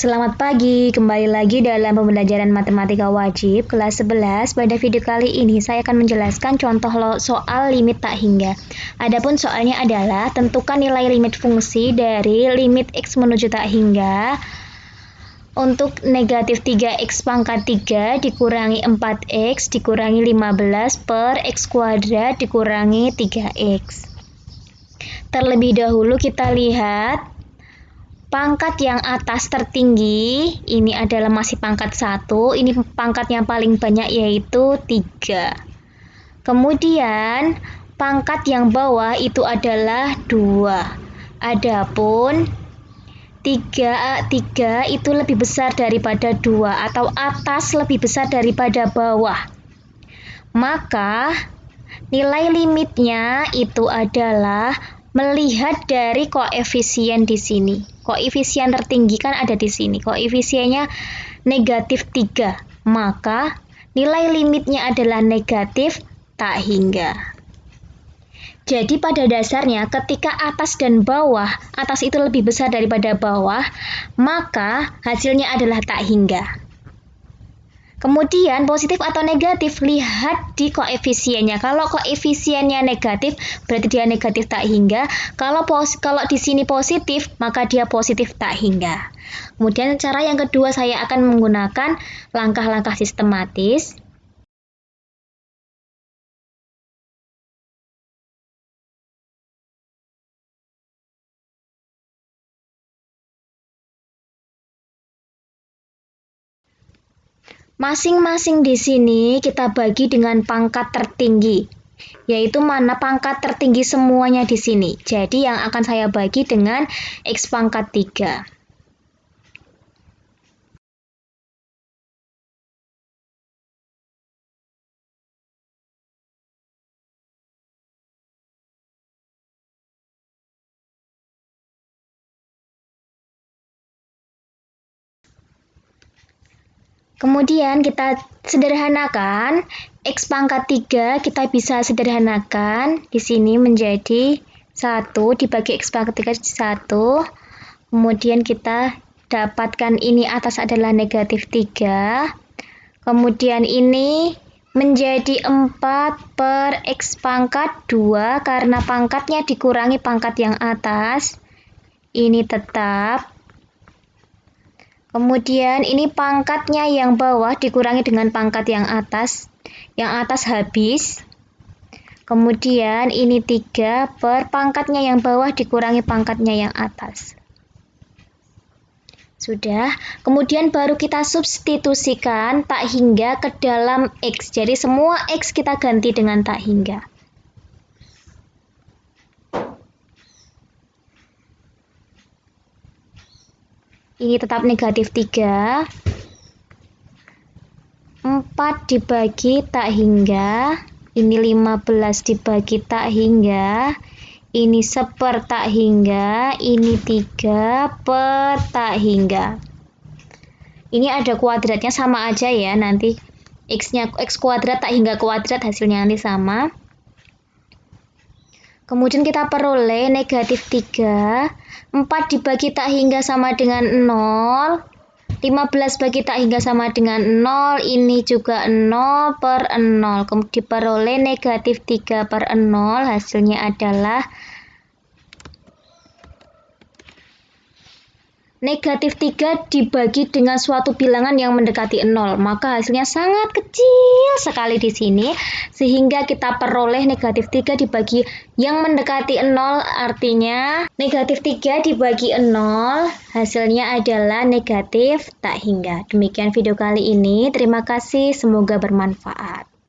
Selamat pagi, kembali lagi dalam pembelajaran matematika wajib kelas 11. Pada video kali ini saya akan menjelaskan contoh soal limit tak hingga. Adapun soalnya adalah tentukan nilai limit fungsi dari limit x menuju tak hingga untuk negatif 3x pangkat 3 dikurangi 4x dikurangi 15 per x kuadrat dikurangi 3x. Terlebih dahulu kita lihat pangkat yang atas tertinggi, ini adalah masih pangkat 1, ini pangkat yang paling banyak yaitu 3. Kemudian, pangkat yang bawah itu adalah 2. Adapun 3 itu lebih besar daripada 2 atau atas lebih besar daripada bawah. Maka, nilai limitnya itu adalah melihat dari koefisien di sini. Koefisien tertinggi kan ada di sini. Koefisiennya negatif 3. Maka nilai limitnya adalah negatif tak hingga. Jadi pada dasarnya ketika atas dan bawah, atas itu lebih besar daripada bawah, maka hasilnya adalah tak hingga. Kemudian positif atau negatif, lihat di koefisiennya. Kalau koefisiennya negatif, berarti dia negatif tak hingga. Kalau di sini positif, maka dia positif tak hingga. Kemudian cara yang kedua, saya akan menggunakan langkah-langkah sistematis. Masing-masing di sini kita bagi dengan pangkat tertinggi, yaitu mana pangkat tertinggi semuanya di sini. Jadi yang akan saya bagi dengan x pangkat 3. Kemudian kita sederhanakan, x pangkat 3 kita bisa sederhanakan di sini menjadi 1 dibagi x pangkat 3 jadi 1. Kemudian kita dapatkan ini atas adalah negatif 3. Kemudian ini menjadi 4 per x pangkat 2 karena pangkatnya dikurangi pangkat yang atas. Ini tetap. Kemudian ini pangkatnya yang bawah dikurangi dengan pangkat yang atas. Yang atas habis. Kemudian ini 3 per pangkatnya yang bawah dikurangi pangkatnya yang atas. Sudah. Kemudian baru kita substitusikan tak hingga ke dalam x. Jadi semua x kita ganti dengan tak hingga. Ini tetap negatif 3. 4 dibagi tak hingga. Ini 15 dibagi tak hingga. Ini 1 tak hingga. Ini 3 per tak hingga. Ini ada kuadratnya sama aja ya. Nanti x-nya x kuadrat tak hingga kuadrat hasilnya nanti sama. Kemudian kita peroleh negatif 3. 4 dibagi tak hingga sama dengan 0. 15 bagi tak hingga sama dengan 0. Ini juga 0 per 0. Kemudian diperoleh negatif 3 per 0. Hasilnya adalah negatif 3 dibagi dengan suatu bilangan yang mendekati 0. Maka hasilnya sangat kecil sekali di sini. Sehingga kita peroleh negatif 3 dibagi yang mendekati 0. Artinya negatif 3 dibagi 0. Hasilnya adalah negatif tak hingga. Demikian video kali ini. Terima kasih. Semoga bermanfaat.